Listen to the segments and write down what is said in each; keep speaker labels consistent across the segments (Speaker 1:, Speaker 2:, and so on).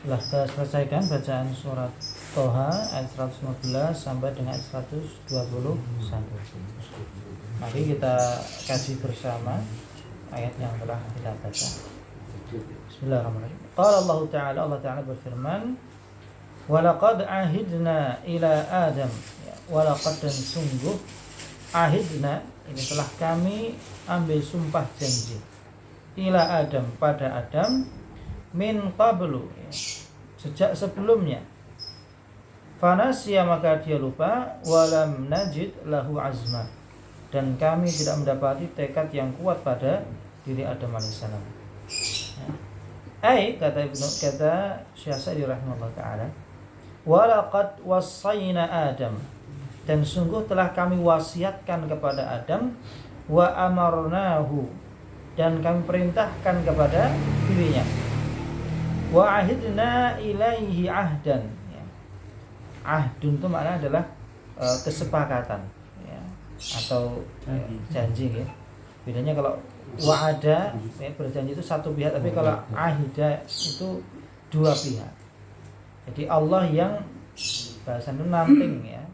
Speaker 1: Telah kita selesaikan bacaan surat Toha ayat 115 sampai dengan ayat 121. Mari kita kaji bersama ayat yang telah kita baca. Bismillahirrahmanirrahim. Qala Allah Ta'ala berfirman, "Walaqad ahidna ila Adam." Walaqad, dan sungguh, ahidna, ini telah kami ambil sumpah janji, ila Adam, pada Adam, min qablu, sejak sebelumnya. Fanasya, maka dia lupa, walam najid lahu azma, dan kami tidak mendapati tekad yang kuat pada diri Adam alaihissalam. Kata Syekh Sa'di rahimahullah ta'ala, walaqad wassayna Adam, dan sungguh telah kami wasiatkan kepada Adam, wa amarnahu, dan kami perintahkan kepada dirinya, wa ahidna ilaihi ahdan. Ahdun itu maknanya adalah kesepakatan, ya, atau janji, ya. Bedanya kalau wa'ada, ya, berjanji itu satu pihak, tapi kalau ahida itu dua pihak. Jadi Allah yang bahasan itu nanting, ya,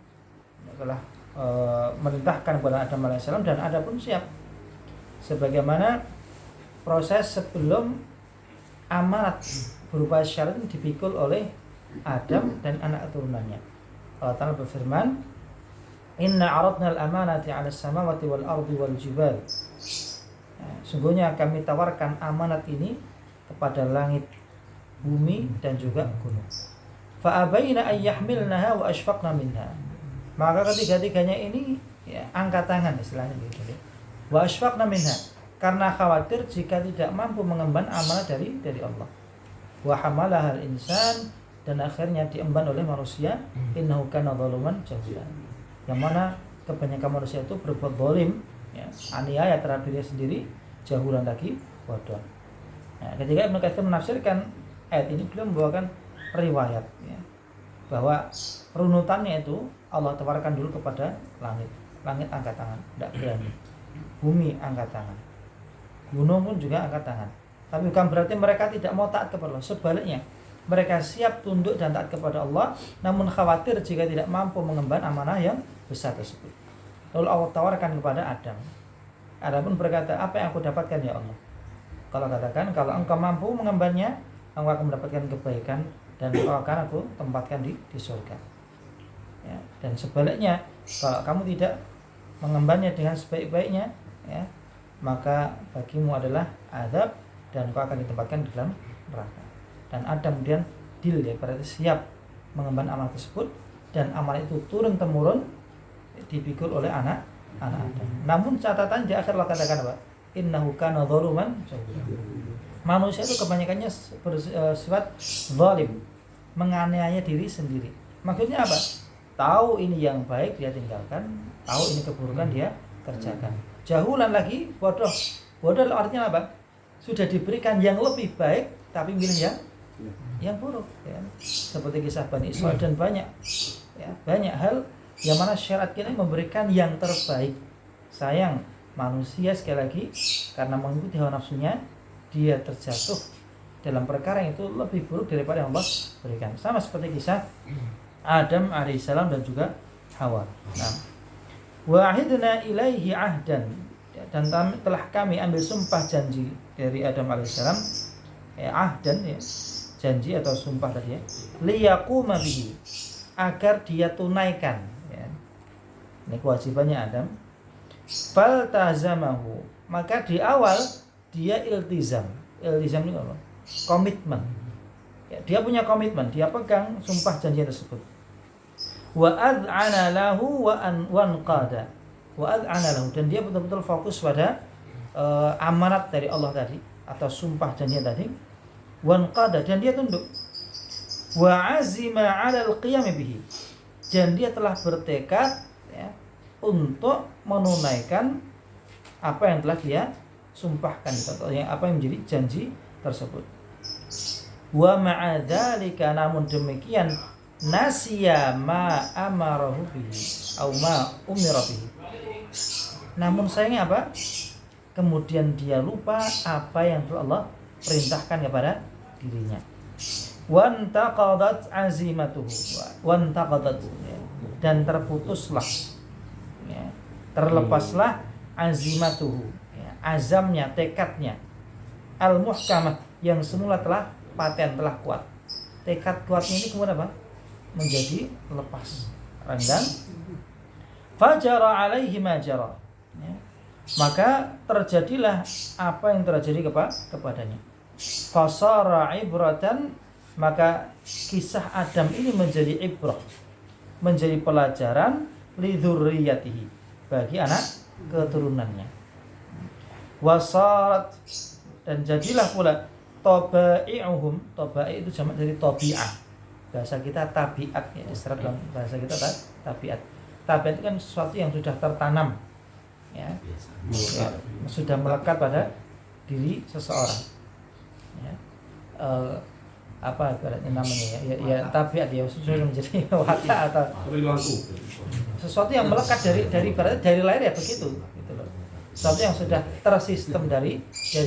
Speaker 1: telah merintahkan kepada Adam alaihissalam, dan Adam pun siap, sebagaimana proses sebelum amanat berupa syarat dipikul oleh Adam dan anak keturunannya. Allah Ta'ala berfirman, "Inna aradna al-amanati 'ala as-samawati wal ardi wal jibal." Sungguhnya kami tawarkan amanat ini kepada langit, bumi, dan juga gunung. Fa abaina ay yahmilnaha wa ashfaqna minha. Maka ketiga-tiganya ini, ya, angkat tangan istilahnya gitu, ya. Wa ashfaqna minha, karena khawatir jika tidak mampu mengemban amanat dari Allah. Wa hamalaha al-insan, dan akhirnya diemban oleh manusia. Innahu kana zaluman jahula, yang mana kebanyakan manusia itu berbuat zalim, ya, aniaya terhadap diri sendiri, jahulan lagi bodoh. Nah, ketika Ibnu Katsir menafsirkan ayat ini, beliau membawakan riwayat, ya, bahwa runutannya itu Allah tawarkan dulu kepada langit. Langit angkat tangan, tidak berani. Bumi angkat tangan, gunung pun juga angkat tangan. Tapi bukan berarti mereka tidak mau taat kepada Allah. Sebaliknya, mereka siap tunduk dan taat kepada Allah, namun khawatir jika tidak mampu mengemban amanah yang besar tersebut. Lalu Allah tawarkan kepada Adam. Adam pun berkata, apa yang aku dapatkan ya Allah? Kalau katakan, kalau engkau mampu mengembannya, engkau akan mendapatkan kebaikan, dan engkau akan aku tempatkan di surga. Ya, dan sebaliknya, kalau kamu tidak mengembannya dengan sebaik-baiknya, ya, maka bagimu adalah azab, dan engkau akan ditempatkan di dalam neraka. Dan Adam kemudian deal, ya, berarti siap mengemban amal tersebut, dan amal itu turun temurun dipikul oleh anak Adam. Namun catatan di akhir Allah katakan apa? Innahu kana zaluman jahula. Manusia itu kebanyakannya bersifat zalim, menganiaya diri sendiri. Maksudnya apa? Tahu ini yang baik dia tinggalkan, tahu ini keburukan dia kerjakan. Jahulan lagi, bodoh. Bodoh artinya apa? Sudah diberikan yang lebih baik, tapi milih yang buruk, ya. Seperti kisah Bani Israil dan banyak, ya, banyak hal yang mana syariat kita memberikan yang terbaik. Sayang, manusia sekali lagi karena mengikuti hawa nafsunya, dia terjatuh dalam perkara yang itu lebih buruk daripada yang Allah berikan. Sama seperti kisah Adam alaihissalam dan juga Hawa. Nah, wa ahidna ilaihi ahdan, dan telah kami ambil sumpah janji dari Adam alaihissalam, ya, ahdan, ya, janji atau sumpah tadi, ya, liyaquma bihi, agar dia tunaikan, ya. Ini kewajibannya Adam. Faltazamahu, maka di awal dia iltizam. Iltizam itu apa? Komitmen. Ya, dia punya komitmen, dia pegang sumpah janji tersebut. Wa ad'ana lahu wa anqada. Wa ad'ana lahu, dan dia betul-betul fokus pada amanat dari Allah tadi atau sumpah janji tadi. Wa anqada, dan dia tunduk. Wa azima 'ala al-qiyam bihi, dan dia telah bertekad, ya, untuk menunaikan apa yang telah dia sumpahkan atau yang apa yang menjadi janji tersebut. Wa ma'adzalika, namun demikian, nasiya ma amarahu bihi au ma umira bihi, namun sayangnya apa? Kemudian dia lupa apa yang telah Allah perintahkan kepada dirinya. wantaqadat azimatuhu, wantaqadat, ya, dan terputuslah, ya, terlepaslah azimatuhu, ya, azamnya, tekadnya, al-muhkamah, yang semula telah paten, telah kuat. Tekad kuatnya ini kemudian apa? Menjadi lepas, renggang. Fajara alaihi majara, ya, maka terjadilah apa yang terjadi kepadanya. Fasara ibratan, maka kisah Adam ini menjadi ibrah, menjadi pelajaran lidzurriyatihi, bagi anak keturunannya. Wasarat, dan jadilah pula tabai'uhum, tabai' itu jamak dari tabi'ah. Bahasa kita tabiat, ya, istilah dalam bahasa kita tabiat. Tabiat itu kan sesuatu yang sudah tertanam, ya, sudah melekat pada diri seseorang, ya. Apa ibaratnya namanya, ya tabiat, ya sudah menjadi watak atau sesuatu yang melekat dari lahir, ya begitu gitu loh. Sesuatu yang sudah tersistem dari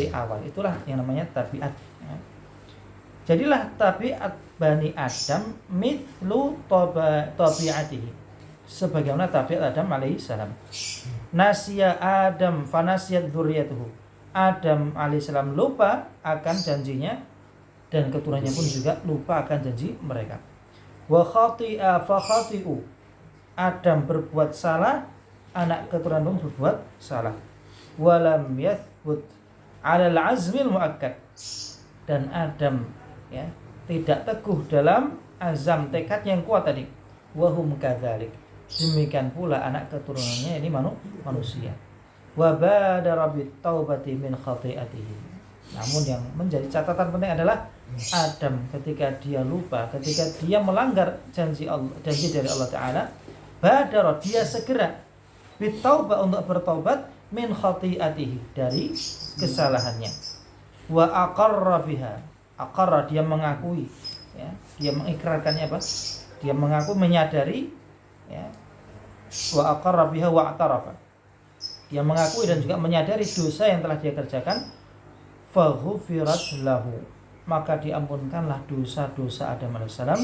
Speaker 1: awal, itulah yang namanya tabiat, ya. Jadilah tabiat Bani Adam mithlu tabiatihi, sebagaimana tabiat Adam alaihissalam. Nasya Adam fanasiyat dzurriyyatuhu, Adam alaihissalam lupa akan janjinya, dan keturunannya pun juga lupa akan janji mereka. Wa khati'a fa khati'u, Adam berbuat salah, anak keturunan pun berbuat salah. Walam yathbut 'ala al-'azmil mu'akkad, dan Adam, ya, tidak teguh dalam azam, tekad yang kuat tadi. Wahum kadzalik, demikian pula anak keturunannya ini manusia. Wa badara bit taubati min khati'atihi, namun yang menjadi catatan penting adalah Adam ketika dia lupa, ketika dia melanggar janji dari Allah Ta'ala, badara, dia segera bitaubah, untuk bertaubat, min khati'atihi, dari kesalahannya. Wa aqarra biha, aqarra, dia mengakui, ya, dia mengikrarkannya apa? Dia mengaku, menyadari, ya. Wa aqarra biha wa atarafa, dia mengakui dan juga menyadari dosa yang telah dia kerjakan. Faghfirat lahu, maka diampunkanlah dosa-dosa Adam alaihissalam.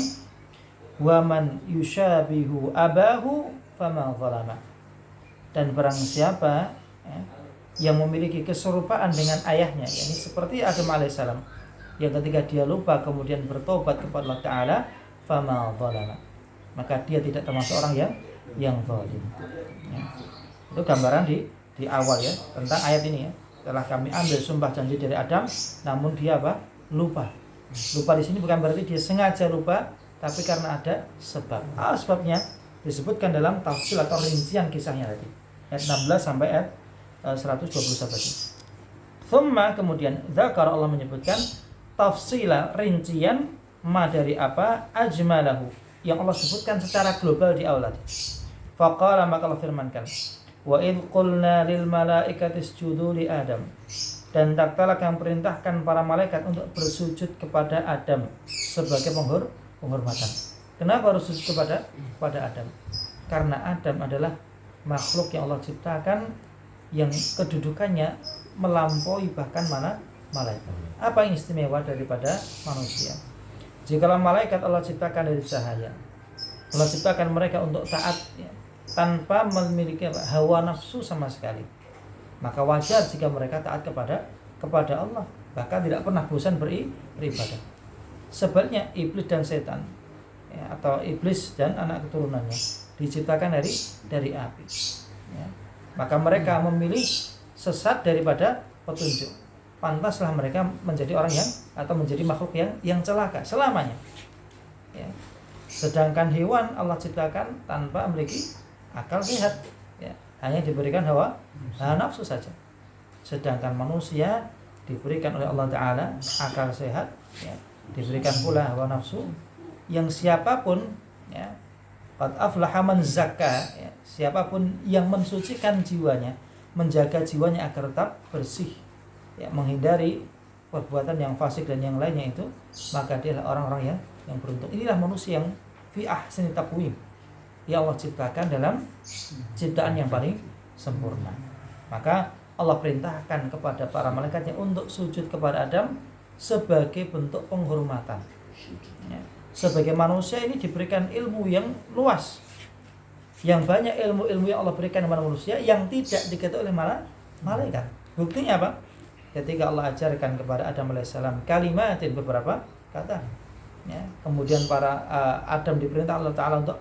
Speaker 1: Wa man yushabihu abahu fama zalama, dan barang siapa, ya, yang memiliki keserupaan dengan ayahnya, yakni seperti Adam alaihissalam, yang ketika dia lupa kemudian bertobat kepada Allah Ta'ala, fama zalama, maka dia tidak termasuk orang yang zalim, ya. Itu gambaran di awal, ya, tentang ayat ini, ya. Telah kami ambil sumpah janji dari Adam, namun dia apa? Lupa. Lupa di sini bukan berarti dia sengaja lupa, tapi karena ada sebab. Sebabnya disebutkan dalam tafsir atau rincian kisahnya tadi, ayat 16 sampai ayat 121. Thumma, kemudian dzakara, Allah menyebutkan tafsila, rincian, ma, dari apa, ajmalahu, yang Allah sebutkan secara global di awal tadi. Faqala, maka Allah firmankan, wa idh qulna lil malaikati isjudu li Adam, dan tatkala kami perintahkan para malaikat untuk bersujud kepada Adam sebagai penghormatan. Kenapa harus sujud kepada Adam? Karena Adam adalah makhluk yang Allah ciptakan, yang kedudukannya melampaui bahkan malaikat. Apa yang istimewa daripada manusia? Jikalau malaikat Allah ciptakan dari cahaya, Allah ciptakan mereka untuk taat, ya, tanpa memiliki hawa nafsu sama sekali, maka wajar jika mereka taat kepada Allah, bahkan tidak pernah bosan beribadah. Sebaliknya iblis dan setan, ya, atau iblis dan anak keturunannya diciptakan dari api, ya. Maka mereka memilih sesat daripada petunjuk. Pantaslah mereka menjadi orang yang, atau menjadi makhluk yang celaka selamanya, ya. Sedangkan hewan Allah ciptakan tanpa memiliki akal sehat, ya, hanya diberikan hawa nafsu saja. Sedangkan manusia diberikan oleh Allah Ta'ala akal sehat, ya, diberikan pula hawa nafsu, yang siapapun, ya, qad aflaha man zakka, ya, siapapun yang mensucikan jiwanya, menjaga jiwanya agar tetap bersih, ya, menghindari perbuatan yang fasik dan yang lainnya itu, maka dia adalah orang-orang yang beruntung. Inilah manusia yang fi ahsani taqwim, yang Allah ciptakan dalam ciptaan yang paling sempurna. Maka Allah perintahkan kepada para malaikatnya untuk sujud kepada Adam sebagai bentuk penghormatan, Ya. Sebagai manusia ini diberikan ilmu yang luas, yang banyak ilmu-ilmu yang Allah berikan kepada manusia yang tidak diketahui oleh malaikat. Buktinya apa? Ketika Allah ajarkan kepada Adam alaihissalam kalimatin, beberapa kata, ya. Kemudian para Adam diperintah Allah Ta'ala untuk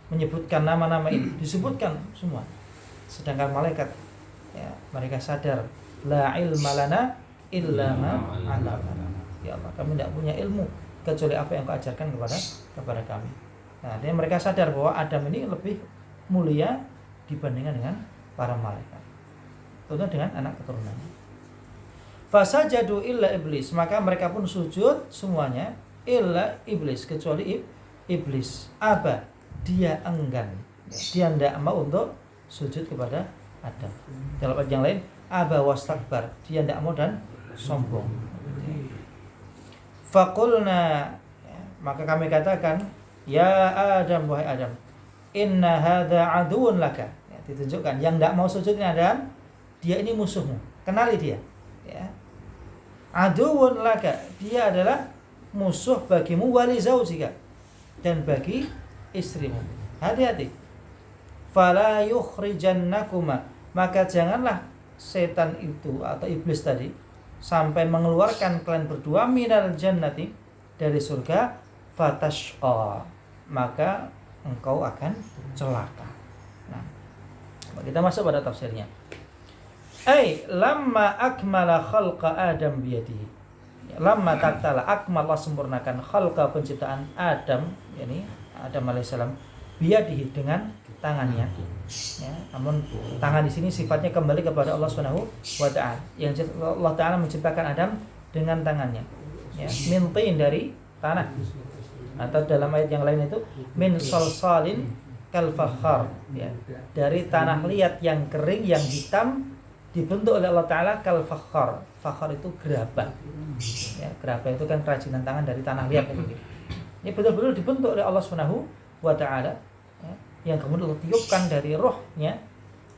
Speaker 1: menyebutkan nama-nama ini, disebutkan semua. Sedangkan malaikat, ya, mereka sadar, la ilma lana illa ma 'allamana. Ya Allah, kami tidak punya ilmu kecuali apa yang Kau ajarkan kepada kami. Nah, dan mereka sadar bahwa Adam ini lebih mulia dibandingkan dengan para malaikat. Tentu dengan anak keturunannya. Fasajadu illa iblis, maka mereka pun sujud semuanya illa iblis, kecuali iblis. Aba, dia enggan, dia tidak mau untuk sujud kepada Adam. Dalam ayat yang lain, aba wastakbar, dia tidak mau dan sombong. Faqulna, maka kami katakan, ya Adam, wahai Adam, inna hadza aduun laka. Ya, ditunjukkan yang tidak mau sujud ini Adam, dia ini musuhmu. Kenali dia. Ya. Aduun laka, dia adalah musuh bagimu, wali zaujika, dan bagi istrimu. Hati-hati. Fala yukhrijannakuma, maka janganlah setan itu atau iblis tadi sampai mengeluarkan kalian berdua minal jannati, dari surga, fatashqa, maka engkau akan celaka. Nah, kita masuk pada tafsirnya. Ai lamma akmala khalqa Adam biyadihi. Lamma taktala, akmal, Allah sempurnakan khalqa, penciptaan Adam, yakni Adam alaihissalam, biyadihi, dengan tangannya. Ya, namun tangan di sini sifatnya kembali kepada Allah Subhanahu wa taala. Yang Allah Taala menciptakan Adam dengan tangannya. Ya, min tin, dari tanah. Atau dalam ayat yang lain itu min salsalin kal fakhar, ya, dari tanah liat yang kering yang hitam, dibentuk oleh Allah Ta'ala kal fakhar. Fakhar itu gerabah, ya, gerabah itu kan kerajinan tangan dari tanah liat. Ini betul-betul dibentuk oleh Allah Subhanahu wa Ta'ala, ya, yang kemudian Allah tiupkan dari rohnya,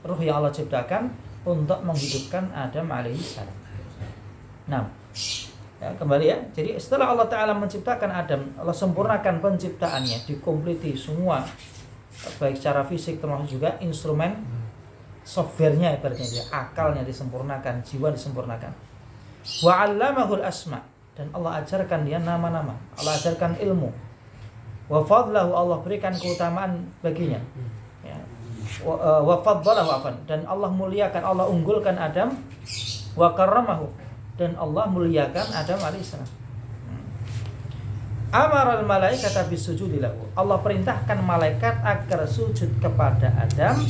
Speaker 1: roh yang Allah ciptakan untuk menghidupkan Adam alaihissalam. Nah, ya, kembali ya. Jadi setelah Allah Ta'ala menciptakan Adam, Allah sempurnakan penciptaannya, dikompleti semua, baik secara fisik termasuk juga instrumen softwarenya, ibaratnya dia, akalnya disempurnakan, jiwa disempurnakan. Wa 'allamahul asma, dan Allah ajarkan dia nama-nama, Allah ajarkan ilmu. Wa fadlahu, Allah berikan keutamaan baginya. Ya. Wa faddalahu, dan Allah muliakan, Allah unggulkan Adam. Wa karramahu, dan Allah muliakan Adam alaihissalam. Amaral malaikata bisujudi lahu, Allah perintahkan malaikat agar sujud kepada Adam,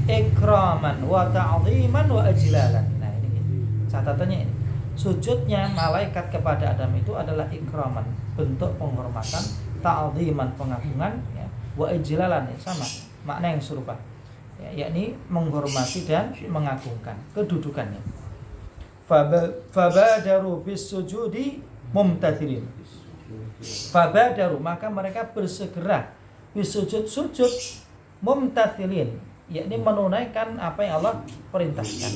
Speaker 1: ikraman wa ta'ziman wa ajlalan. Nah, ini catatannya ini. Sujudnya malaikat kepada Adam itu adalah ikraman, bentuk penghormatan, ta'ziman, pengagungan, ya, wa ajlalan, ya, sama makna yang serupa. Ya, yakni menghormati dan mengagungkan kedudukannya. Fabadaru bisujudi mumtathilin. Fabadaru, maka mereka bersegera bisujud mumtathilin, yakni menunaikan apa yang Allah perintahkan.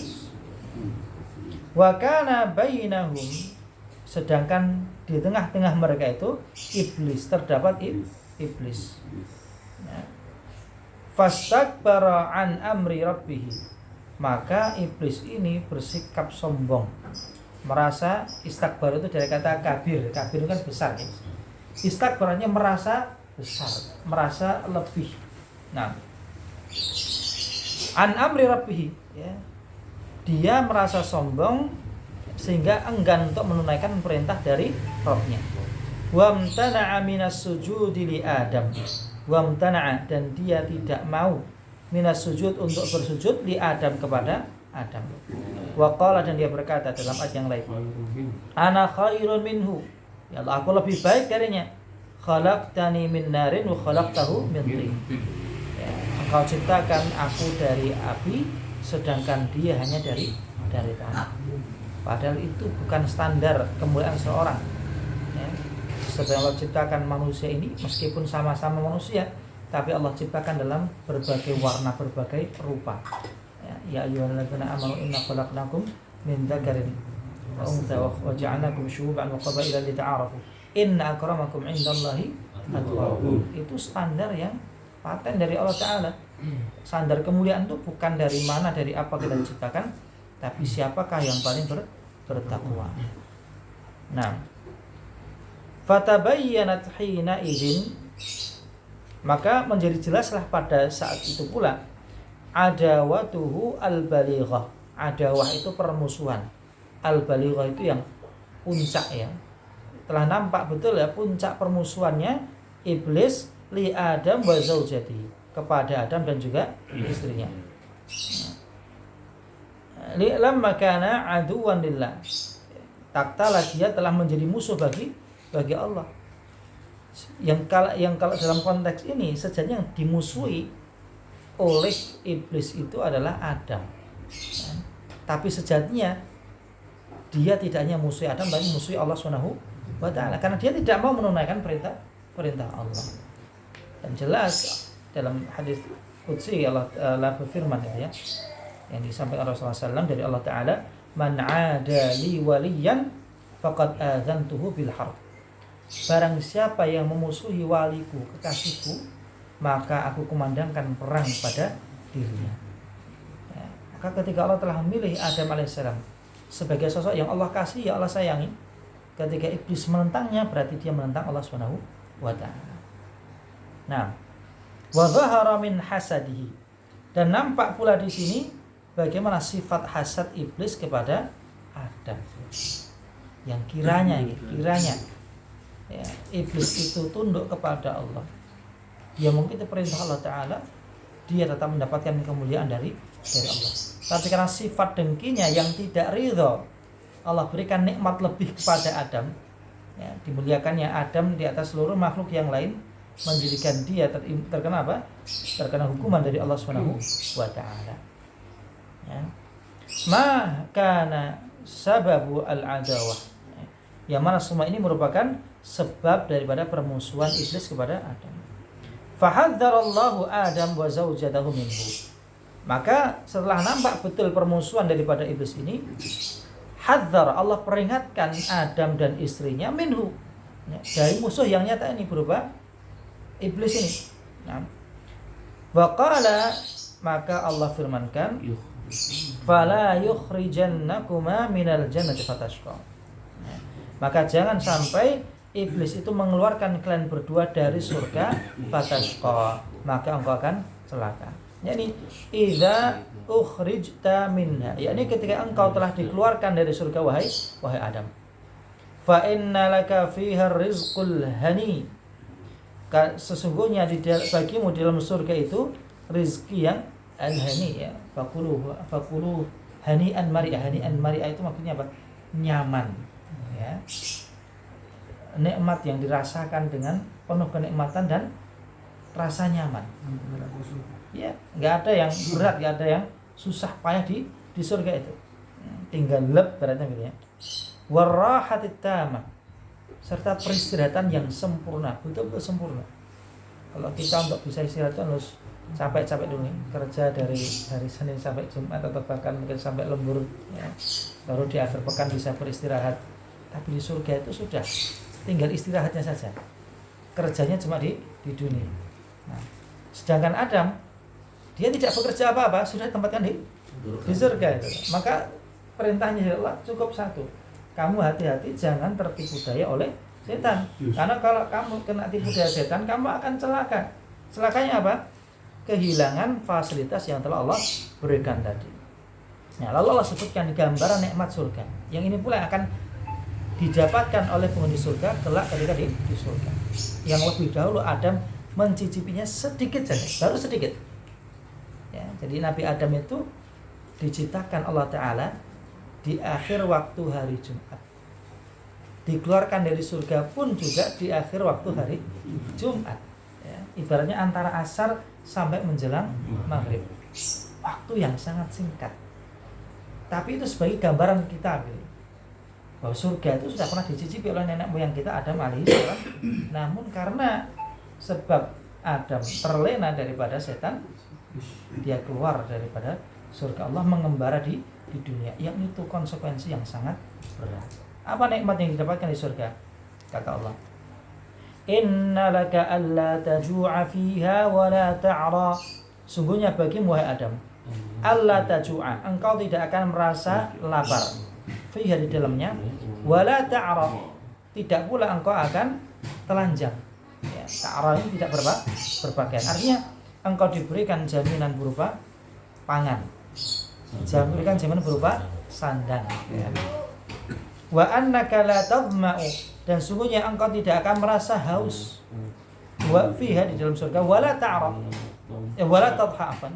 Speaker 1: Wa kana bainahum, sedangkan di tengah-tengah mereka itu iblis, terdapat iblis. Ya. Fastakbara an amri rabbih, maka iblis ini bersikap sombong, merasa. Istakbar itu dari kata kabir, kabir itu kan besar, ya. Istakbarnya merasa besar, merasa lebih. Nah, an amri rabbih, ya, dia merasa sombong sehingga enggan untuk menunaikan perintah dari Rabbnya. Wamtana'a minas sujudi li Adam, wamtana'a, dan dia tidak mau minas sujud, untuk bersujud li Adam, kepada Adam. Wa qala, dan dia berkata dalam ayat yang lain, ana khairun minhu, ya Allah, aku lebih baik darinya. Khalaqtani min narin wa khalaqtahu min tin, ya, engkau ciptakan aku dari api, sedangkan dia hanya dari tanah. Padahal itu bukan standar kemuliaan seorang, ya. Setelah Allah ciptakan manusia ini, meskipun sama-sama manusia, tapi Allah ciptakan dalam berbagai warna, berbagai rupa. Ya ayyuhalladzina amanu inna khalaqnakum min dzakarin wa untha wa ja'alnakum syu'uban wa qabaila lita'arafu. Inna akramakum indallahi atqakum. Itu standar yang paten dari Allah Ta'ala. Standar kemuliaan itu bukan dari mana, dari apa kita diciptakan, tapi siapakah yang paling bertakwa. Nah, fatabayyanat hina idzin, maka menjadi jelaslah pada saat itu pula adawatuhu al-balighah. Adawah itu permusuhan, al-balighah itu yang puncak ya. Telah nampak betul ya puncak permusuhannya iblis li Adam wa zaujatihi, kepada Adam dan juga istrinya. Lamma kana aduwan lillah, tatkala dia telah menjadi musuh bagi Allah. Yang kalau dalam konteks ini sejatinya yang dimusuhi oleh iblis itu adalah Adam. Tapi sejatinya dia tidak hanya musuhi Adam, tapi musuhi Allah Subhanahu wa Ta'ala, karena dia tidak mau menunaikan perintah Allah. Dan jelas dalam hadis qudsi Allah berfirman ya, yang disampaikan Rasulullah SAW dari Allah Ta'ala, man 'ada li waliyan faqad adzantuhu bil harb. Barang siapa yang memusuhi waliku, kekasihku, maka aku kumandangkan perang pada dirinya. Ya, maka ketika Allah telah memilih Adam alaihissalam sebagai sosok yang Allah kasih, yang Allah sayangi, ketika iblis menentangnya berarti dia menentang Allah Subhanahu wa Ta'ala. Nah, wa dhahara min hasadihi, dan nampak pula di sini bagaimana sifat hasad iblis kepada Adam. Yang kiranya ya, iblis itu tunduk kepada Allah, dia mengikuti perintah Allah Ta'ala, dia tetap mendapatkan kemuliaan dari Allah. Tapi karena sifat dengkinya yang tidak ridho, Allah berikan nikmat lebih kepada Adam ya, dimuliakannya Adam di atas seluruh makhluk yang lain, menjadikan dia terkena apa? Terkena hukuman dari Allah Subhanahu wa Ta'ala. Ya. Ma kana sababu al-adawah, yang mana semua ini merupakan sebab daripada permusuhan iblis kepada Adam. Fahadzarallahu Adam wa zaujatahu minhu. Maka setelah nampak betul permusuhan daripada iblis ini, hadzar, Allah peringatkan Adam dan istrinya minhu, ya, dari musuh yang nyata ini berupa iblis ini. Nah, wa qala, maka Allah firmankan, fala yukhrijannakuma minal jannati fatashqa. Ya, maka jangan sampai iblis itu mengeluarkan kalian berdua dari surga, fatashqa, maka engkau akan celaka. Yani idza ukhrijta minha, yakni ketika engkau telah dikeluarkan dari surga wahai Adam, fa inna laka fiha rizqul hani, sesungguhnya bagimu di dalam surga itu rizki yang al-hani ya, fakulu hani'an mari'ah. Hani'an mari'ah itu maksudnya apa? Nyaman ya, nikmat yang dirasakan dengan penuh kenikmatan dan rasa nyaman. Ya, nggak ada yang berat, nggak ada yang susah payah di surga itu. Tinggal leb beratnya gitu ya. Warahatit tamah, serta peristirahatan yang sempurna, betul-betul sempurna. Kalau kita untuk bisa istirahat harus capek-capek dulu nih, kerja dari hari Senin sampai Jumat atau bahkan mungkin sampai lembur ya. Baru di akhir pekan bisa beristirahat. Tapi di surga itu sudah tinggal istirahatnya saja. Kerjanya cuma di dunia. Nah, sedangkan Adam, dia tidak bekerja apa-apa, sudah ditempatkan di surga itu. Maka perintahnya Allah cukup satu, kamu hati-hati jangan tertipu daya oleh setan. Karena kalau kamu kena tipu daya setan, kamu akan celaka. Celakanya apa? Kehilangan fasilitas yang telah Allah berikan tadi. Nah, lalu Allah sebutkan gambaran nikmat surga. Yang ini pula akan didapatkan oleh penghuni surga kelak ketika di surga. Yang lebih dahulu Adam mencicipinya sedikit saja, baru sedikit. Ya, jadi Nabi Adam itu diciptakan Allah Ta'ala di akhir waktu hari Jumat. Dikeluarkan dari surga pun juga di akhir waktu hari Jumat. Ya, ibaratnya antara asar sampai menjelang maghrib. Waktu yang sangat singkat. Tapi itu sebagai gambaran kita gitu, bahwa surga itu sudah pernah dicicipi oleh nenek moyang kita Adam alaihissalam. Namun karena sebab Adam terlena daripada setan, dia keluar daripada surga Allah, mengembara di dunia. Yang itu konsekuensi yang sangat berat. Apa nikmat yang didapatkan di surga? Kata Allah, inna laka alla taju'a fiha wa la ta'ra. Sungguhnya bagimu wahai Adam, alla taju'a, engkau tidak akan merasa lapar, fiha di dalamnya, wa la ta'ra, tidak pula engkau akan telanjang. Ya, ta'ra ini tidak berpakaian. Artinya engkau diberikan jaminan berupa pangan, diberikan jaminan berupa sandang. Ya. Wa annaka la tadma'u, dan sungguhnya engkau tidak akan merasa haus. Wa fiha, di dalam surga, wala ta'ra, wala tadha,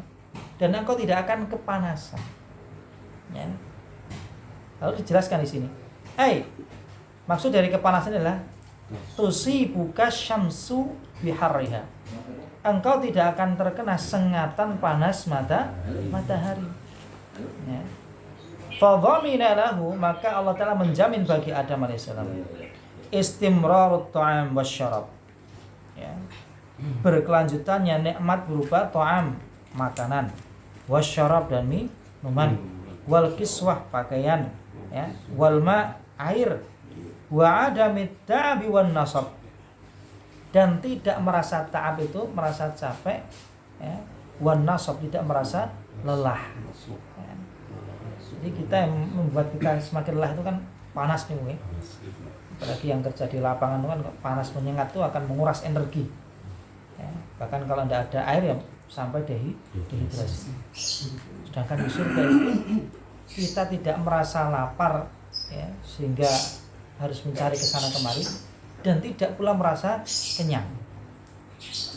Speaker 1: dan engkau tidak akan kepanasan. Ya. Lalu dijelaskan di sini. Maksud dari kepanasan adalah tusibuka syamsu biharriha. Engkau tidak akan terkena sengatan panas matahari. Ya. Fadhamina lahu, maka Allah Ta'ala menjamin bagi Adam alaihissalam istimrarut ta'am wasyarab. Ya. Berkelanjutannya nikmat berupa ta'am, makanan, wasyarab, dan minuman, wal kiswah, pakaian, ya, wal ma, air, wa adamit ta'abi wan nasab, dan tidak merasa ta'ab itu merasa capek, ya, wan nasab, tidak merasa lelah. Ya. Jadi kita yang membuat kita semakin lelah itu kan panas nih, ya. Apalagi yang kerja di lapangan itu kan panas menyengat itu akan menguras energi. Ya. Bahkan kalau tidak ada air ya sampai dehidrasi. Sedangkan di surga itu kita tidak merasa lapar, ya, sehingga harus mencari ke sana kemari, dan tidak pula merasa kenyang.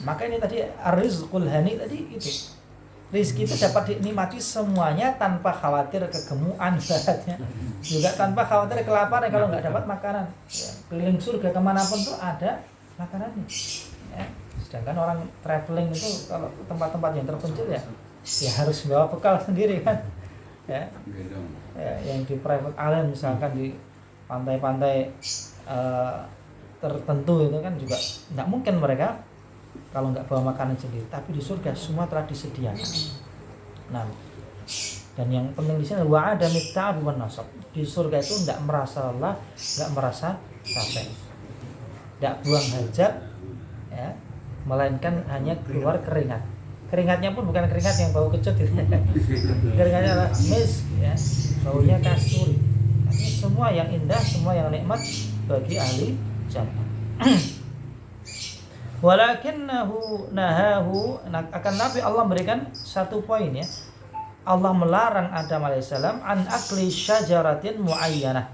Speaker 1: Maka ini tadi ar-rizqul hani tadi itu. Rizki itu dapat dinikmati semuanya tanpa khawatir kegemukan ibaratnya. Juga tanpa khawatir kelaparan kalau nggak dapat makanan. Ya, keliling surga kemanapun tuh ada makanannya. Ya. Sedangkan orang traveling itu kalau tempat-tempat yang terpencil ya harus bawa bekal sendiri kan. Ya, yang di private island misalkan di pantai-pantai tertentu itu kan juga nggak mungkin mereka kalau nggak bawa makanan sendiri. Tapi di surga semua telah disediakan. Nah, dan yang penting di sini wa adamit ta'ab wan nasab. Di surga itu nggak merasa lelah, nggak merasa capek, nggak buang hajat, ya, melainkan hanya keluar keringat. Keringatnya pun bukan keringat yang bau kecut gitu. Keringatnya adalah misk, ya, baunya kasturi. Artinya semua yang indah, semua yang nikmat bagi ahli jannah. Walakinnahu nahahu, akan Nabi Allah memberikan satu poin, ya. Allah melarang Adam alaihissalam an akli syajaratin muayyanah.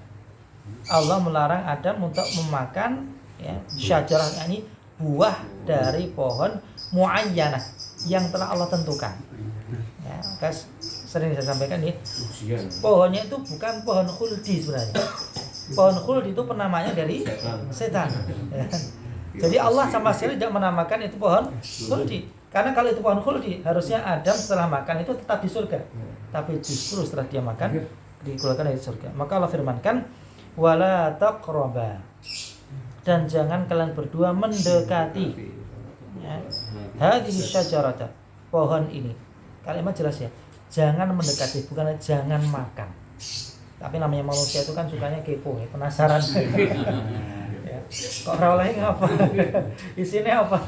Speaker 1: Allah melarang Adam untuk memakan, ya, syajarah, ini buah dari pohon muayyanah yang telah Allah tentukan. Ya, guys, sering saya sampaikan nih, pohonnya itu bukan pohon khuldi sebenarnya. Pohon khuldi itu penamanya dari setan. Ya. Jadi Allah sama sekali tidak menamakan itu pohon khuldi. Karena kalau itu pohon khuldi, harusnya Adam setelah makan itu tetap di surga. Tapi justru setelah dia makan dikeluarkan dari surga. Maka Allah firmankan, wala taqraba, dan jangan kalian berdua mendekati, ya, hadhihi syajarata, pohon ini. Kalimat jelas ya, jangan mendekati, bukan jangan makan. Tapi namanya manusia itu kan sukanya kepo, ya, penasaran. Ya, kok rawlahnya apa? Isinya apa?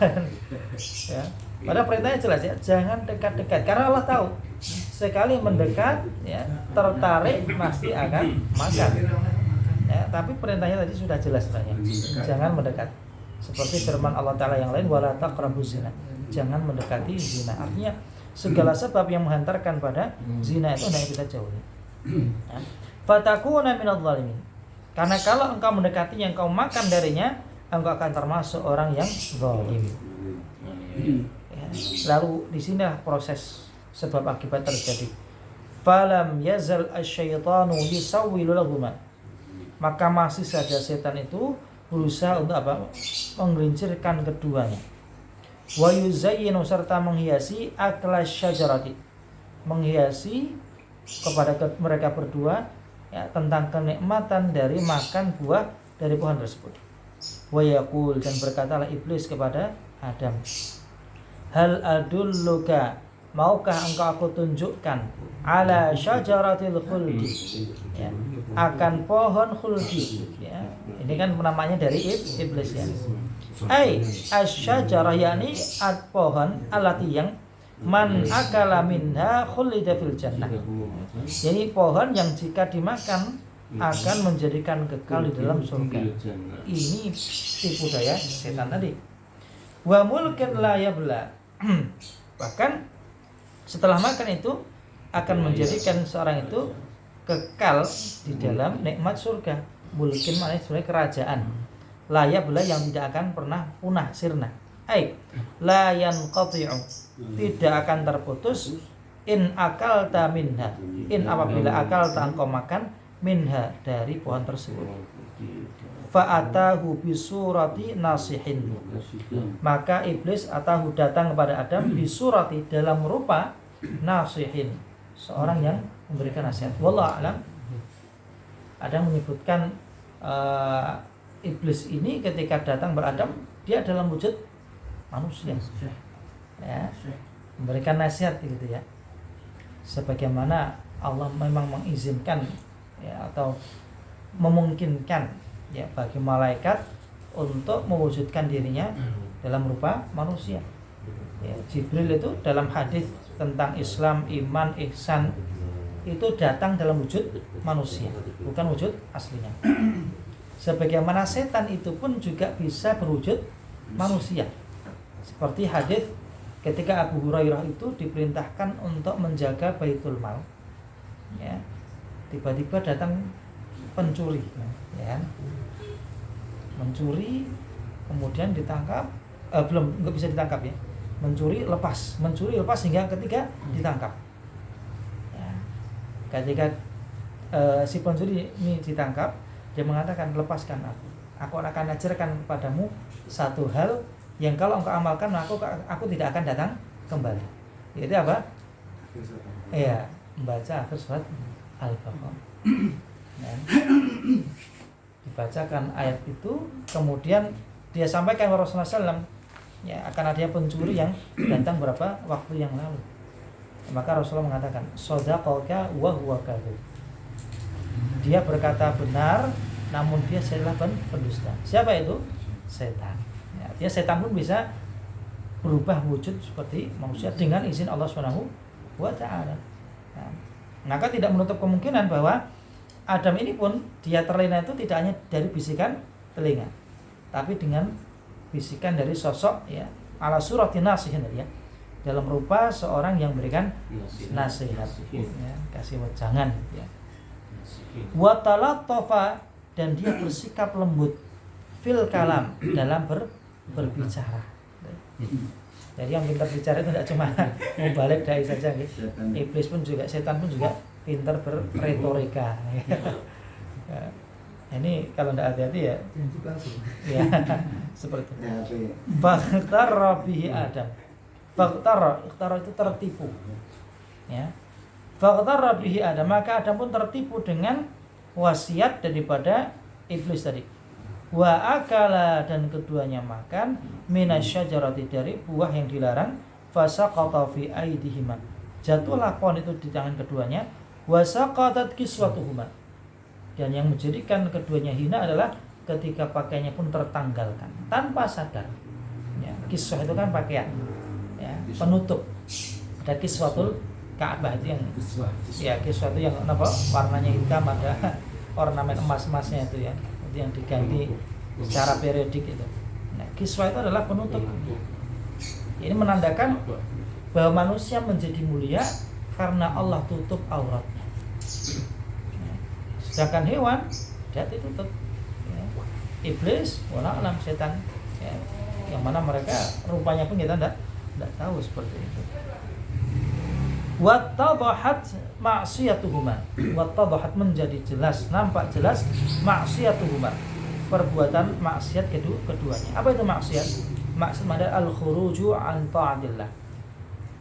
Speaker 1: Ya. Padahal perintahnya jelas ya, jangan dekat-dekat. Karena Allah tahu sekali mendekat, ya, tertarik pasti akan makan. Ya, tapi perintahnya tadi sudah jelas sebenarnya. Jangan mendekat. Seperti firman Allah Ta'ala yang lain, wala taqrabuz zina, jangan mendekati zina. Artinya segala sebab yang menghantarkan pada zina itu hendaknya kita jauhi. Ya. Fatakuna minadh dhalimin. Karena kalau engkau mendekatinya, engkau makan darinya, engkau akan termasuk orang yang zalim. Ya. Lalu di sinilah proses sebab akibat terjadi. Falam yazal asyaitanu yusawwilu lahuma. Maka masih saja setan itu berusaha untuk apa? Menggelincirkan keduanya. Wa yuzayyinu, serta menghiasi akla syajarati, menghiasi kepada mereka berdua, ya, tentang kenikmatan dari makan buah dari pohon tersebut. Wa yaqul, dan berkatalah iblis kepada Adam, hal adulluka, maukah engkau aku tunjukkan ala syajaratil khuldi, ya, akan pohon khuldi, ya. Ini kan namanya dari iblis, ya. Ai asyajarah, yakni pohon alati yang man akala minha khulida fil jannah. Jadi pohon yang jika dimakan akan menjadikan kekal di dalam surga. Ini tipu daya setan tadi. Wa mulkin la yabla. Bahkan setelah makan itu akan menjadikan seorang itu kekal di dalam nikmat surga. Mulkin maknanya sebenarnya kerajaan. La yabla, yang tidak akan pernah punah, sirna. Ai la yanqati'u, tidak akan terputus. In akalta minha, in apabila akalta engkau makan minha, dari pohon tersebut. Fa'atahu bisurati nasihin, maka iblis atahu datang kepada Adam bisurati, dalam rupa nasihin, seorang yang memberikan nasihat. Wallahu a'lam. Ada yang menyebutkan iblis ini ketika datang beradam, dia dalam wujud manusia, ya, memberikan nasihat gitu, ya. Sebagaimana Allah memang mengizinkan, ya, atau memungkinkan, ya, bagi malaikat untuk mewujudkan dirinya dalam rupa manusia. Ya, Jibril itu dalam hadis tentang Islam, iman, ihsan itu datang dalam wujud manusia, bukan wujud aslinya. Sebagaimana setan itu pun juga bisa berwujud manusia. Seperti hadis ketika Abu Hurairah itu diperintahkan untuk menjaga Baitul Mal, ya, tiba-tiba datang pencuri, ya, mencuri, kemudian ditangkap, nggak bisa ditangkap, ya, mencuri lepas hingga ketika ditangkap, ya. Ketika si pencuri ini ditangkap, dia mengatakan, lepaskan aku akan ajarkan kepadamu satu hal yang kalau engkau amalkan aku tidak akan datang kembali. Itu apa? Iya, membaca akhir surat Al-Baqarah. Dan dibacakan ayat itu, kemudian dia sampaikan kepada Rasulullah SAW, ya, akan ada pencuri yang datang berapa waktu yang lalu. Maka Rasulullah mengatakan, shadaqaka wa huwa kadzib. Dia berkata benar, namun dia adalah pendusta. Siapa itu? Setan. Ya, dia setan pun bisa berubah wujud seperti manusia dengan izin Allah Subhanahu wa taala. Nah, maka tidak menutup kemungkinan bahwa Adam ini pun dia terlena itu tidak hanya dari bisikan telinga, tapi dengan bisikan dari sosok, ya, ala surati nasihin, ya, dalam rupa seorang yang berikan nasihat, ya, kasih wejangan, ya. Wa talatofa, dan dia bersikap lembut fil kalam, dalam berbicara. Jadi yang pintar bicara itu tidak cuma mubalik dai saja, gitu. Iblis pun juga, setan pun juga pintar berretorika. Ini kalau tidak hati-hati, ya, ya, seperti itu. Fakhtara bihi Adam. Fakhtara itu tertipu, ya. Fakhtara bihi Adam, maka Adam pun tertipu dengan wasiat daripada iblis tadi. Wa akala, dan keduanya makan minasyajarati, dari buah yang dilarang. Fasaqata fi aidihima, jatuhlah pohon itu di tangan keduanya. Wa saqatat kiswatuhuma, dan yang menjadikan keduanya hina adalah ketika pakaiannya pun tertanggalkan tanpa sadar, ya. Kiswah itu kan pakaian, ya, penutup. Ada kiswatul Ka'bah itu yang, ya, kiswah itu yang apa, warnanya hitam, ada ornamen emas-emasnya itu, ya, itu yang diganti secara periodik itu. Nah, kiswah itu adalah penutup. Ini menandakan bahwa manusia menjadi mulia karena Allah tutup auratnya. Sedangkan hewan dia ditutup, ya. Iblis, wala alam, setan, ya, yang mana mereka rupanya pun kita tidak tahu seperti itu. Wattadhahat ma'siyatuhuma, wattadhahat, menjadi jelas, nampak jelas, ma'siyatuhuma, perbuatan maksiat keduanya. Apa itu maksiat? Maksud adalah al-khuruju an ta'atillah,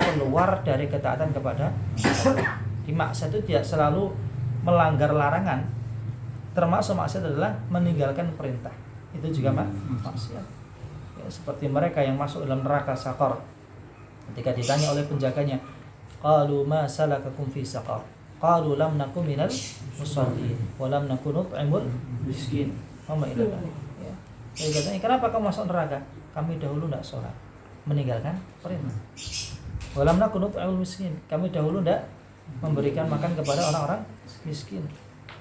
Speaker 1: keluar dari ketaatan kepada Allah. Di maksiat itu tidak selalu melanggar larangan. Termasuk maksiat adalah meninggalkan perintah. Itu juga maksiat. Ya, seperti mereka yang masuk dalam neraka Saqar. Ketika ditanya oleh penjaganya, qalu ma salakakum fi saqar qalu lam nakum minal musallin wa lam nakun nut'imul miskin mama ila ya. Jadi katanya kenapa kamu masuk neraka? Kami dahulu tidak sholat, meninggalkan perintah. Wa lam nakun nut'imul miskin, kami dahulu tidak memberikan makan kepada orang-orang miskin.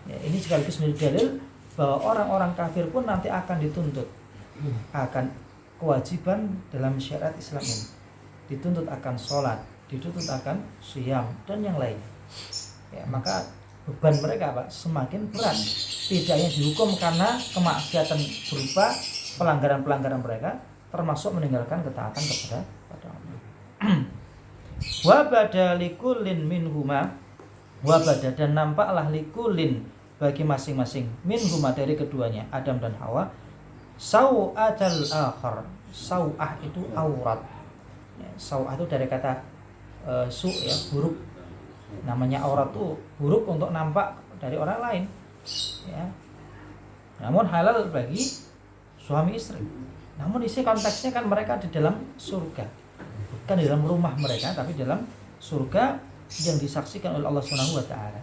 Speaker 1: Ya, ini sekaligus menjadi dalil bahwa orang-orang kafir pun nanti akan dituntut akan kewajiban dalam syariat Islam ini. Dituntut akan sholat, dituntut akan siyam dan yang lain. Ya, maka beban mereka semakin berat. Tidak hanya dihukum karena kemaksiatan berupa pelanggaran-pelanggaran mereka, termasuk meninggalkan ketaatan kepada Allah. Wa bada likullin minhuma, wa bada, dan nampaklah likullin bagi masing-masing minhuma dari keduanya Adam dan Hawa sau'atal akhar. Sau'ah itu aurat ya, sau'ah itu dari kata su ya, buruk. Namanya aurat itu buruk untuk nampak dari orang lain ya. Namun halal bagi suami istri. Namun isi konteksnya kan mereka di dalam surga, bukan di dalam rumah mereka, tapi dalam surga yang disaksikan oleh Allah Subhanahu wa taala.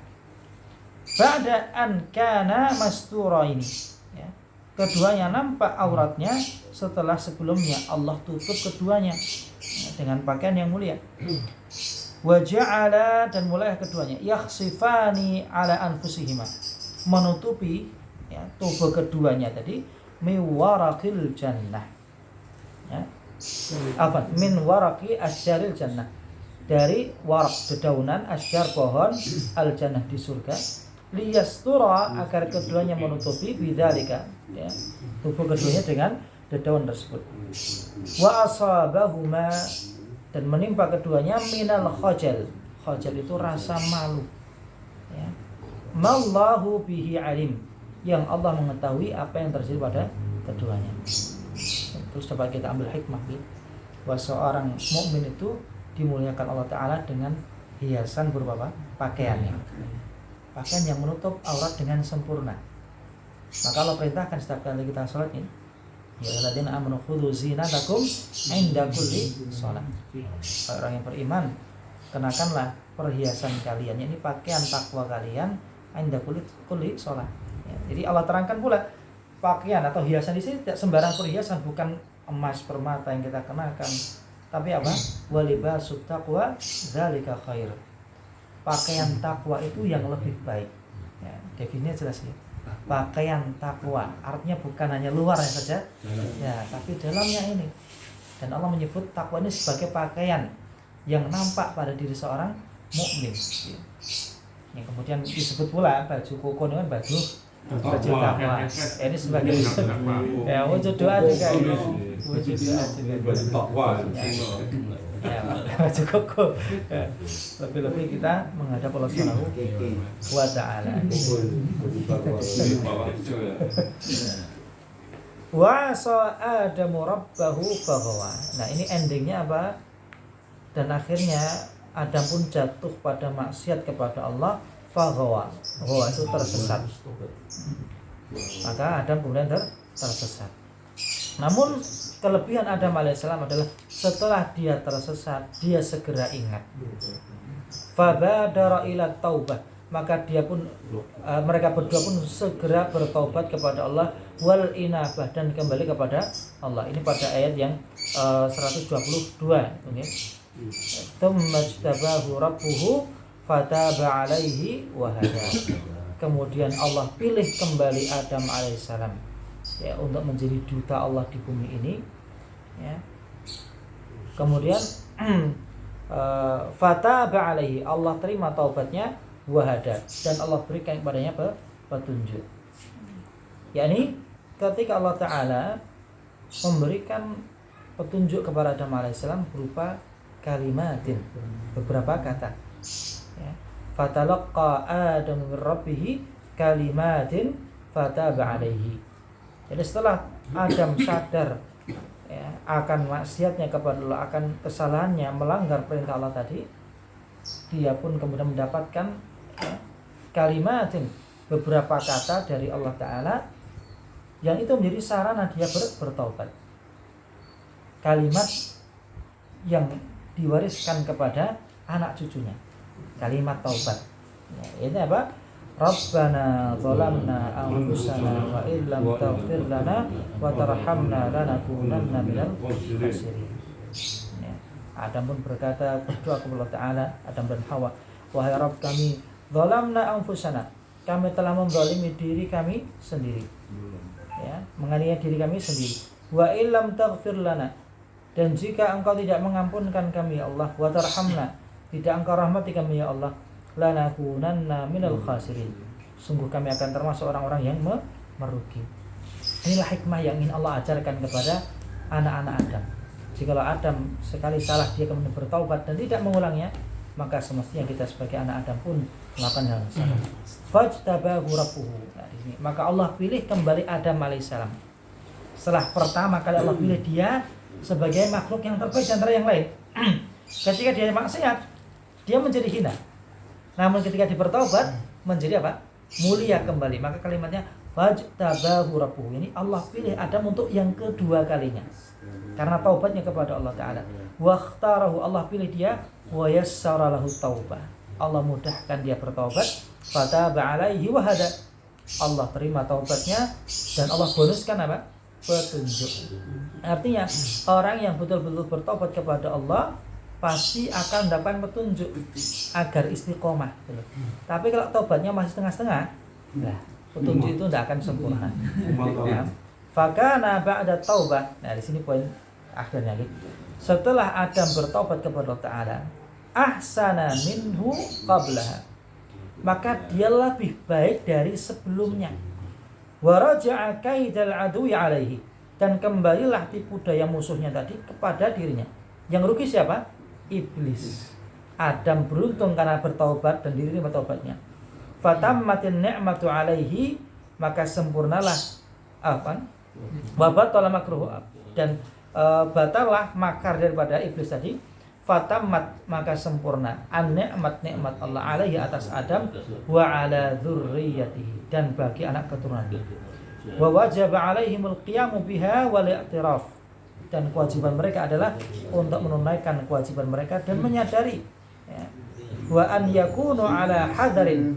Speaker 1: Ba'da an kana mastura ini ya. Keduanya nampak auratnya setelah sebelumnya Allah tutup keduanya ya, dengan pakaian yang mulia. Wa ja'ala, dan mulai keduanya yakhsifani ala anfusihima, menutupi ya, tubuh keduanya tadi miwaraqil jannah ya. Min waraqi asyaril jannah, dari warak dedaunan asyar pohon al jannah di surga, liyastura, agar keduanya menutupi bidzalika ya, tubuh keduanya dengan dedaun tersebut. Wa asabahuma, dan menimpa keduanya minal khajal. Khajal itu rasa malu ya. Mallahu bihi alim, yang Allah mengetahui apa yang terjadi pada keduanya. Terus dapat kita ambil hikmah bahwa seorang mukmin itu dimuliakan Allah Ta'ala dengan hiasan berupa apa? Pakaiannya, pakaian yang menutup aurat dengan sempurna. Maka Allah perintahkan setiap kali kita sholat ini, ya alladzina amanu khudhu zinatakum inda kulli sholat. Orang yang beriman, kenakanlah perhiasan kalian, ini pakaian takwa kalian inda kulli sholat ya. Jadi Allah terangkan pula pakaian atau hiasan di sini tidak sembarang perhiasan, bukan emas permata yang kita kenakan, tapi apa? Walibasut taqwa dzalika khair. Pakaian takwa itu yang lebih baik. Ya, definisinya jelas ya. Pakaian takwa artinya bukan hanya luarnya saja, ya, tapi dalamnya ini. Dan Allah menyebut takwa ini sebagai pakaian yang nampak pada diri seorang mukmin. Yang kemudian disebut pula baju koko dengan baju takwa. Ini sebagai ya wujud doa juga ini. Wujud doa juga. Baju takwa. Ya, baju koko. Lebih-lebih kita menghadap Allah Subhanahu wa taala. Wa sa'adamu rabbahu faghwa. Nah, ini endingnya apa? Dan akhirnya Adam pun jatuh pada maksiat kepada Allah, faghwa. Ghawa itu tersesat. Maka Adam kemudian tersesat. Namun kelebihan Adam alaihissalam adalah setelah dia tersesat, dia segera ingat. Fabadara ila taubah, maka dia pun mereka berdua pun segera bertaubat kepada Allah, wal inabah, dan kembali kepada Allah. Ini pada ayat yang 122 okay. Tsumajtabahu rabbuhu fataba alaihi wa hada. Kemudian Allah pilih kembali Adam alaihissalam ya, untuk menjadi duta Allah di bumi ini ya. Kemudian fataba alaihi, Allah terima taubatnya, wahada, dan Allah berikan kepadanya petunjuk. Yakni ketika Allah Ta'ala memberikan petunjuk kepada Adam alaihissalam berupa kalimatin, beberapa kata ya. Fatalaqqa Adamu min rabbih kalimatin fataba alaihi. Jadi setelah Adam sadar ya, akan maksiatnya kepada Allah, akan kesalahannya melanggar perintah Allah tadi, dia pun kemudian mendapatkan ya, kalimatin, beberapa kata dari Allah Ta'ala yang itu menjadi sarana dia bertaubat. Kalimat yang diwariskan kepada anak cucunya. Kalimat taubat. Ya, ini apa? Rabbana zalamna anfusana wa illam taghfir lana wa tarhamna lanakunanna minal khasirin. Ya. Adam pun berkata, berdoa kepada Allah Ta'ala, Adam dan Hawa, wahai Rabb kami, zalamna anfusana, kami telah menzalimi diri kami sendiri, ya, menganiaya diri kami sendiri. Wa illam taghfir lana, dan jika engkau tidak mengampunkan kami ya Allah, wa tarhamna, tidak engkau rahmati kami ya Allah, lanakunanna minal khasirin, sungguh kami akan termasuk orang-orang yang merugi. Inilah hikmah yang ingin Allah ajarkan kepada anak-anak Adam. Jikalau Adam sekali salah dia kemudian bertaubat dan tidak mengulangnya, maka semestinya kita sebagai anak Adam pun melakukan hal yang sama. Fajtabahu rabbuhu. Nah, di sini maka Allah pilih kembali Adam alaihissalam. Setelah pertama kali Allah pilih dia sebagai makhluk yang terbaik antara yang lain. Ketika dia maksiat, dia menjadi hina. Namun ketika dia bertaubat, menjadi apa? Mulia kembali. Maka kalimatnya fajtabahu rabbuhu. Ini Allah pilih Adam untuk yang kedua kalinya. Karena taubatnya kepada Allah Ta'ala. Wakhtarahu, Allah pilih dia. Wa yassara lahu taubah, Allah mudahkan dia bertaubat. Fataba alaihi wa hada, Allah terima taubatnya dan Allah bonuskan apa? Petunjuk. Artinya orang yang betul-betul bertaubat kepada Allah pasti akan mendapatkan petunjuk agar istiqomah. Tapi kalau taubatnya masih setengah-setengah, nah petunjuk itu tidak akan sempurna. Ya. Fakana ba'da taubah. Nah di sini poin akhirnya gitu. Setelah Adam bertaubat kepada Allah Ta'ala, ahsana minhu qablaha, maka dia lebih baik dari sebelumnya. Wa raja'a kaidal adui alaihi, dan kembalilah tipu daya musuhnya tadi kepada dirinya. Yang rugi siapa? Iblis. Adam beruntung karena bertaubat dan diterima taubatnya. Fatammatin ni'matu alaihi, maka sempurnalah wa batala makruhu, dan batallah makar daripada iblis tadi. Fatammat, maka sempurna an-ni'mat, nikmat Allah alaihi atas Adam, wa ala dzurriyyatihi, dan bagi anak keturunannya. Wa wajaba alaihimul qiyamu biha wal i'tiraf, dan kewajiban mereka adalah untuk menunaikan kewajiban mereka dan menyadari, ya. Wa an yakunu ala hadarin,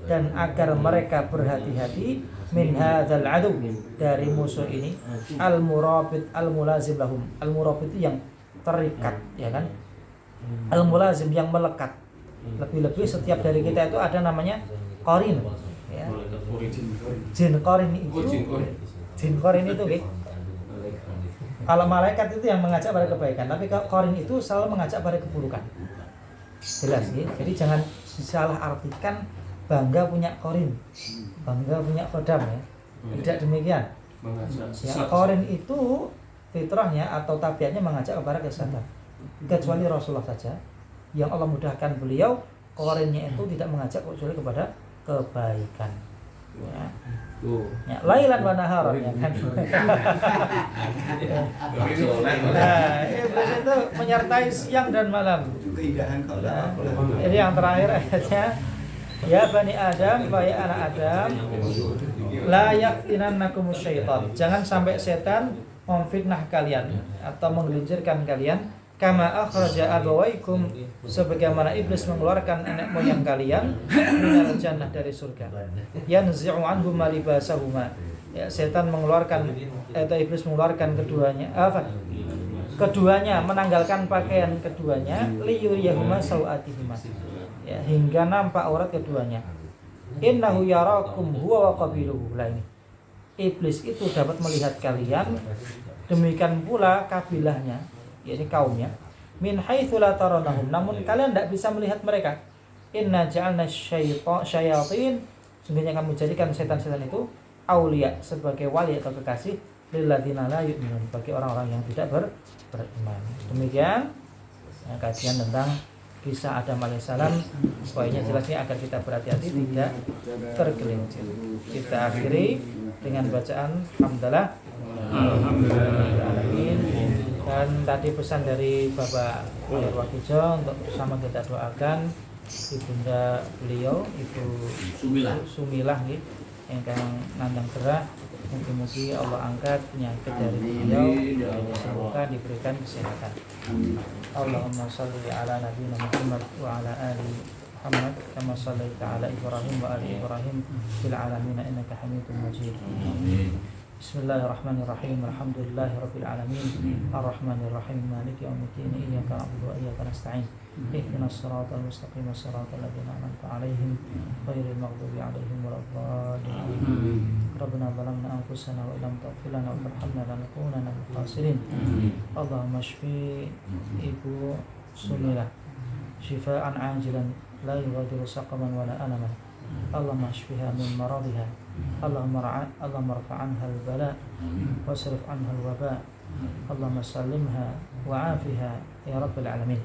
Speaker 1: dan agar mereka berhati-hati min hadzal adu, dari musuh ini, al murabit al mulazim lahum. Al murabit itu yang terikat, ya kan? Al mulazim yang melekat. Lebih-lebih setiap dari kita itu ada namanya qarin, ya. Jin qarin itu, jin qarin itu, okay? Kalau malaikat itu yang mengajak pada kebaikan, tapi kalau qarin itu selalu mengajak pada keburukan. Jelas, ya? Jadi jangan salah artikan bangga punya qarin, bangga punya khodam, ya. Tidak demikian. Ya, qarin itu fitrahnya atau tabiatnya mengajak kepada kesesatan. Kecuali Rasulullah saja yang Allah mudahkan beliau, qarinnya itu tidak mengajak kecuali kepada kebaikan. Ya. Ya, lailan wa naharan, ya kan. Nah, iblis itu menyertai siang dan malam. Nah, ini yang terakhir ayatnya, ya bani Adam, wahai anak Adam, la yaftinannakum syaitan, jangan sampai setan memfitnah kalian atau menggelincirkan kalian, kama akhraja abawaikum, sebagaimana iblis mengeluarkan nenek moyang kalian minal jannah, dari surga. Yanzi'u anhum libasahuma, ya, setan mengeluarkan atau iblis mengeluarkan keduanya menanggalkan pakaian keduanya, liyuriyahuma sawatihima, ya, hingga nampak aurat keduanya. Innahu yarakum huwa wa qabiluhu. Lah ini, iblis itu dapat melihat kalian, demikian pula kabilahnya, yakni kaumnya, min haitsu la taranahum, namun kalian tidak bisa melihat mereka. Inna ja'alna syayatin, sungguhnya kami jadikan setan-setan itu aulia, sebagai wali atau kekasih, lilladzina la yu'minun, bagi orang-orang yang tidak beriman. Demikian ya, kajian tentang kisah Adam alaihissalam. Poinnya jelasnya agar kita berhati-hati tidak tergelincir. Kita akhiri dengan bacaan hamdalah. Alamin. Dan tadi pesan dari Bapak Mayor Wakijo untuk bersama kita doakan ibunda beliau, Ibu Sumilah nih, ingkang nandang gerah Mungkin Allah angkat penyakit dari beliau, disembuhkan, diberikan kesehatan. Allahumma salli ala nabiyina Muhammad wa ala ali Muhammad kama shallaita ala Ibrahim wa ali Ibrahim fil alamin innaka Hamidum Majid. Bismillahirrahmanirrahim. Alhamdulillahirabbil alamin. Arrahmanirrahim. Maliki yaumiddin. Iyyaka na'budu wa iyyaka nasta'in. Ihdinas siratal mustaqim. Siratal ladzina an'amta 'alaihim ghairil maghdubi 'alaihim waladdallin. Rabbana zalamna anfusana wa illam taghfir lana wa tarhamna lanakunanna minal khasirin. Allahumma shfi Ibu Sumilah shifaan 'ajilan la yughadiru saqaman wala alaman. Allahumma shfiha min maradiha. Allahumma arfa' anha al-bala wasrif anha al-waba. Allahumma sallimha wa afiha ya rabbal alamin.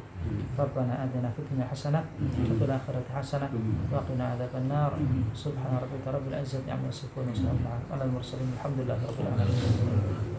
Speaker 1: Rabbana atina fid dunya hasanah wa fil akhirati hasanah wa qina adzaban nar. Subhana rabbika rabbil izzati amma yasifun wa salamun alal mursalin. Alhamdulillahi rabbil alamin.